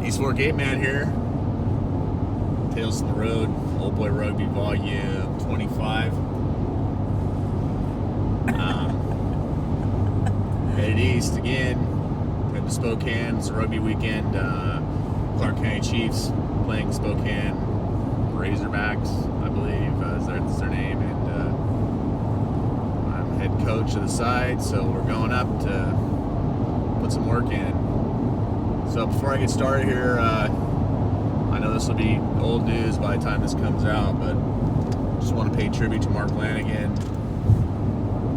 East Fork 8 Man here. Tales from the Road, Old Boy Rugby Volume 25. Headed east again. Headed to Spokane. It's a rugby weekend. Clark County Chiefs playing Spokane Razorbacks, I believe is their name. And I'm head coach of the side, so we're going up to put some work in. So before I get started here, I know this will be old news by the time this comes out, but just want to pay tribute to Mark Lanigan,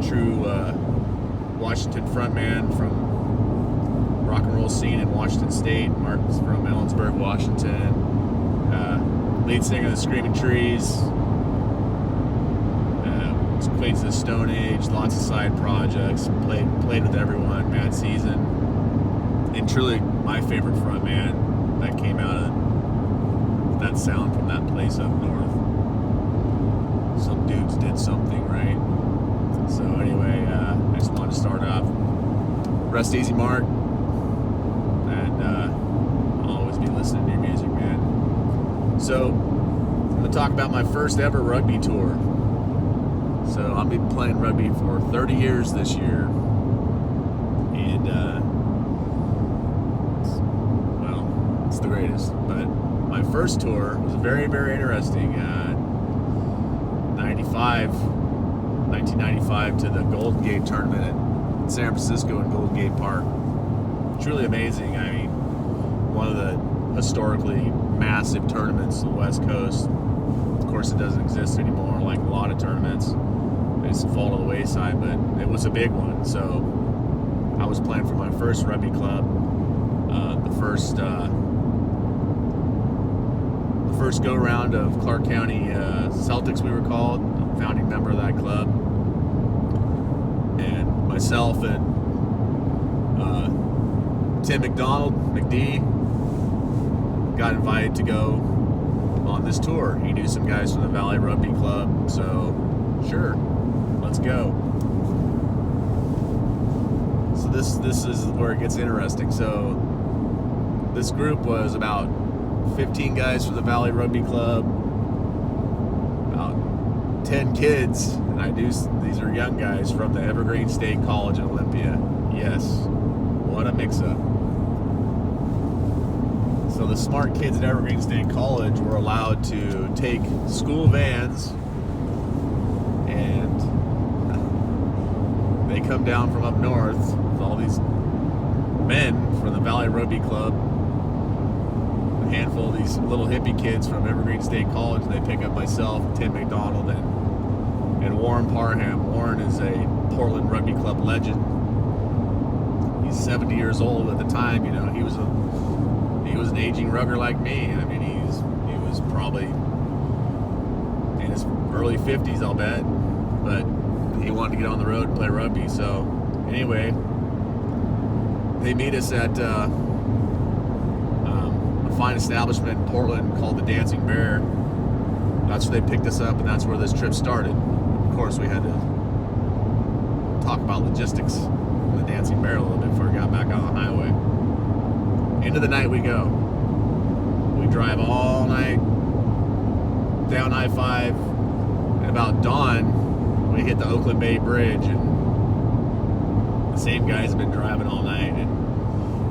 true Washington frontman from rock and roll scene in Washington State. Mark's from Ellensburg, Washington. Lead singer of the Screaming Trees. Queens of the Stone Age, lots of side projects, played with everyone, Mad Season, and truly my favorite frontman that came out of that sound from that place up north. Some dudes did something, right? So anyway, I just wanted to start off. Rest easy, Mark, and I'll always be listening to your music, man. So I'm going to talk about my first ever rugby tour. So I'll be playing rugby for 30 years this year, and it's the greatest. But my first tour was very, very interesting. 1995 to the Golden Gate tournament at San Francisco in Golden Gate Park. Truly amazing. I mean, one of the historically massive tournaments on the West Coast. Of course, it doesn't exist anymore, like a lot of tournaments. It's fall to the wayside, but it was a big one. So I was playing for my first rugby club, the first go-round of Clark County Celtics, we were called. I'm a founding member of that club. And myself and Tim McD got invited to go on this tour. He knew some guys from the Valley Rugby Club, so sure, let's go. So this is where it gets interesting. So this group was about 15 guys from the Valley Rugby Club, about 10 kids, and these are young guys from the Evergreen State College in Olympia. Yes, what a mix-up. So the smart kids at Evergreen State College were allowed to take school vans, and they come down from up north with all these men from the Valley Rugby Club, a handful of these little hippie kids from Evergreen State College, and they pick up myself, Tim McDonald, and Warren Parham. Warren is a Portland Rugby Club legend. He's 70 years old at the time. You know, he was an aging rugger like me. I mean, he was probably in his early 50s, I'll bet, but he wanted to get on the road and play rugby. So anyway, they meet us at a fine establishment in Portland called the Dancing Bear. That's where they picked us up, and that's where this trip started. Of course, we had to talk about logistics in the Dancing Bear a little bit before we got back on the highway. Into the night we go. We drive all night down I-5, and about dawn we hit the Oakland Bay Bridge, and the same guys have been driving all night, and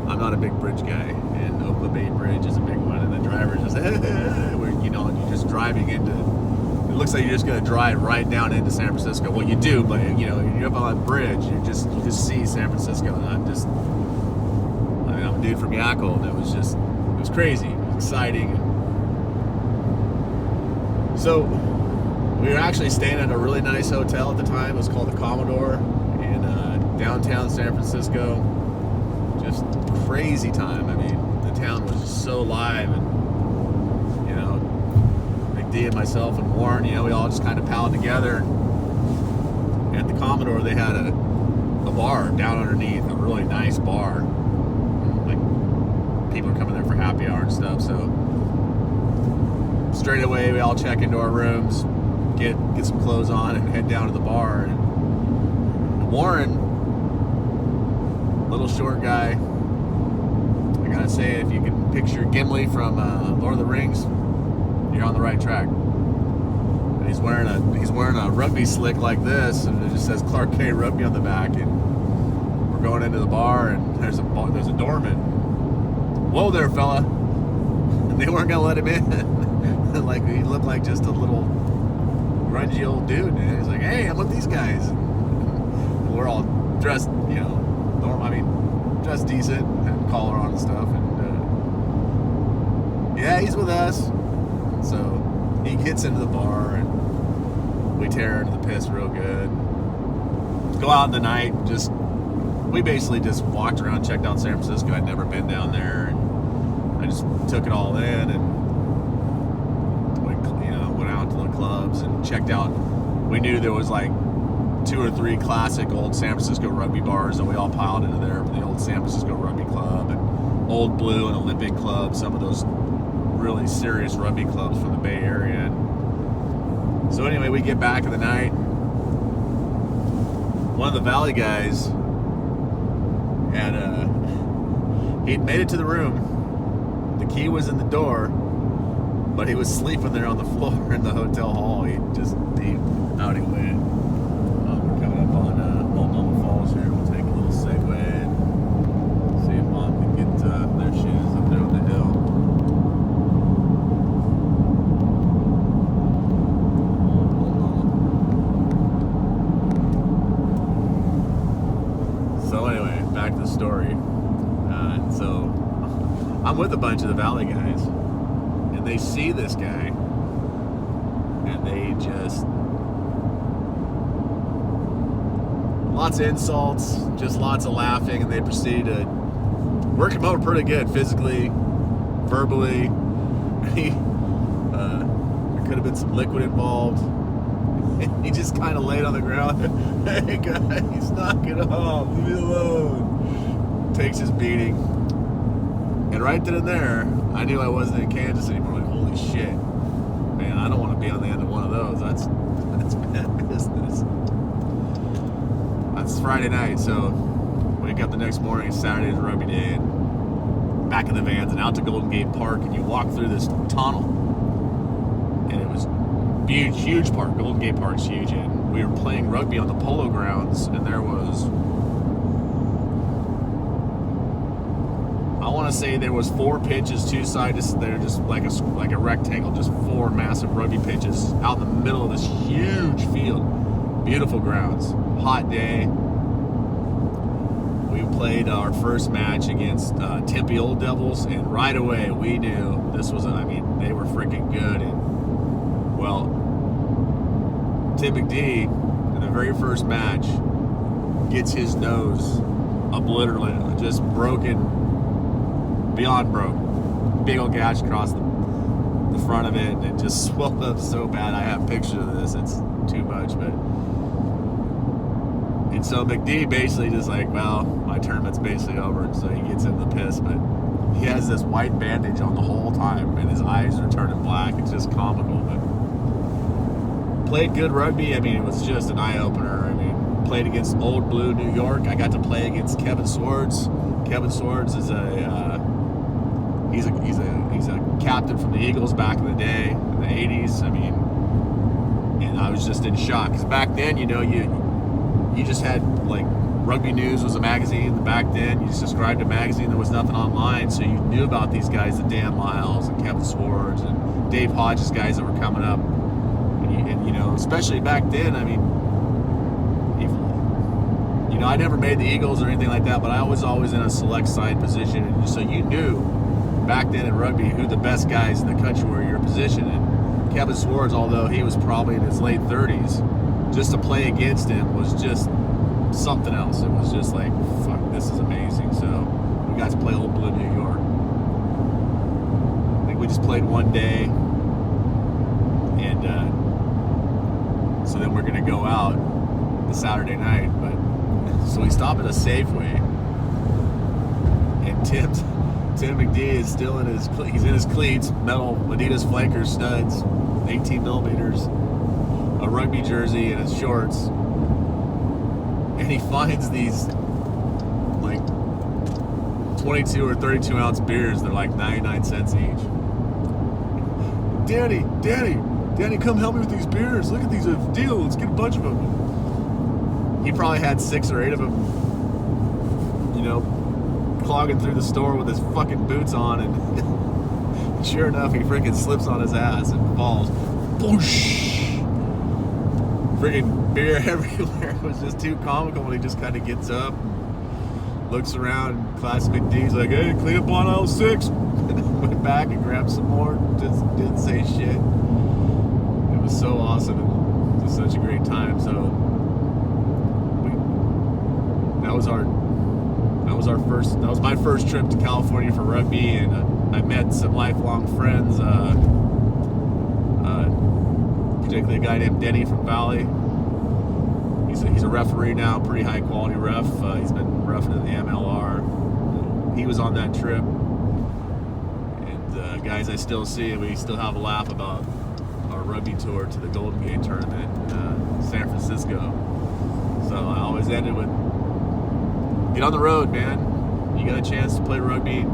I'm not a big bridge guy, and Oakland Bay Bridge is a big one, and the driver just you're just driving into, it looks like you're just going to drive right down into San Francisco. Well, you do, but you're up on that bridge, you just see San Francisco, and I'm a dude from Yackle, and it was crazy. It was exciting. So we were actually staying at a really nice hotel at the time. It was called the Commodore in downtown San Francisco. Just crazy time. I mean, the town was just so live, and McD and myself and Warren, we all just kind of palled together. At the Commodore, they had a bar down underneath, a really nice bar. People are coming there for happy hour and stuff. So straight away we all check into our rooms, get some clothes on, and head down to the bar. And Warren, little short guy, I gotta say, if you can picture Gimli from Lord of the Rings, you're on the right track. And he's wearing a rugby slick like this, and it just says Clark K Rugby on the back. And we're going into the bar, and there's a doorman. Whoa there, fella! And they weren't gonna let him in. Like, he looked like just a little grungy old dude. And he's like, "Hey, I'm with these guys." And we're all dressed, dressed decent, and collar on and stuff. And yeah, he's with us. So he gets into the bar, and we tear into the piss real good. Go out in the night. We basically just walked around, checked out San Francisco. I'd never been down there, and I just took it all in, and went out to the clubs and checked out. We knew there was like 2 or 3 classic old San Francisco rugby bars, and we all piled into there. The old San Francisco Rugby Club and Old Blue and Olympic Club, some of those really serious rugby clubs from the Bay Area. And so anyway, we get back in the night. One of the Valley guys he'd made it to the room. The key was in the door, but he was sleeping there on the floor in the hotel hall. Out he went. We're coming up on Old Mama Falls here. We'll take a little segue and see if Mom can get their shoes up there on the hill. So anyway, back to the story. So I'm with a bunch of the Valley guys, and they see this guy, and they just, lots of insults, just lots of laughing, and they proceed to work him over pretty good, physically, verbally. There could have been some liquid involved. He just kind of laid on the ground. "Hey guys, knock it off, leave me alone." Takes his beating. And right then and there, I knew I wasn't in Kansas anymore. Like, holy shit. Man, I don't want to be on the end of one of those. That's bad business. That's Friday night, so wake up the next morning, Saturday is rugby day, and back in the vans and out to Golden Gate Park, and you walk through this tunnel. And it was huge park. Golden Gate Park's huge, and we were playing rugby on the polo grounds, and there was, I want to say there was 4 pitches, 2 sides. They're just like a rectangle, just 4 massive rugby pitches out in the middle of this huge field. Beautiful grounds. Hot day. We played our first match against Tempe Old Devils, and right away we knew this was, they were freaking good. And well, Tim McD in the very first match gets his nose obliterated, just broken, beyond broke. Big old gash across the front of it, and it just swelled up so bad. I have pictures of this. It's too much, but. And so McD basically just like, well, my tournament's basically over, and so he gets in the piss, but he has this white bandage on the whole time, and his eyes are turning black. It's just comical, but played good rugby. It was just an eye-opener. Played against Old Blue New York. I got to play against Kevin Swords. Kevin Swords is he's a captain from the Eagles back in the day, in the 80s. And I was just in shock, because back then, you just had, like, Rugby News was a magazine. Back then, you subscribed to a magazine. There was nothing online, so you knew about these guys, the Dan Lyles and Kevin Swords and Dave Hodges, guys that were coming up. And especially back then, I never made the Eagles or anything like that, but I was always in a select side position, and so you knew back then in rugby who the best guys in the country were in your position. And Kevin Swords, although he was probably in his late 30s, just to play against him was just something else. It was just like, fuck, this is amazing. So we got to play Old Blue New York. I think we just played one day, and so then we're gonna go out the Saturday night. But so we stop at a Safeway, and Tim McD is still in his cleats, metal Adidas flanker studs, 18 millimeters, a rugby jersey, and his shorts. And he finds these like 22 or 32 ounce beers. They're like 99 cents each. Danny, come help me with these beers. Look at these, deal. Let's get a bunch of them. He probably had 6 or 8 of them, you know, clogging through the store with his fucking boots on, and sure enough, he freaking slips on his ass and falls. Boosh! Freaking beer everywhere. It was just too comical when he just kind of gets up, looks around, classic McD's like, hey, clean up on aisle 6. And went back and grabbed some more. Just didn't say shit. It was so awesome. It was such a great time. So that was my first trip to California for rugby, and I met some lifelong friends, particularly a guy named Denny from Valley. He's a referee now, pretty high quality ref. He's been reffing in the MLR. He was on that trip, and guys I still see, we still have a laugh about our rugby tour to the Golden Gate tournament in San Francisco. So I always ended with, get on the road, man. You got a chance to play rugby.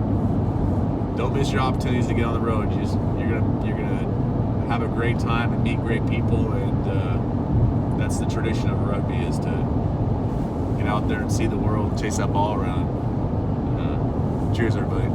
Don't miss your opportunities to get on the road. You're gonna have a great time and meet great people, and that's the tradition of rugby, is to get out there and see the world, chase that ball around. Cheers, everybody.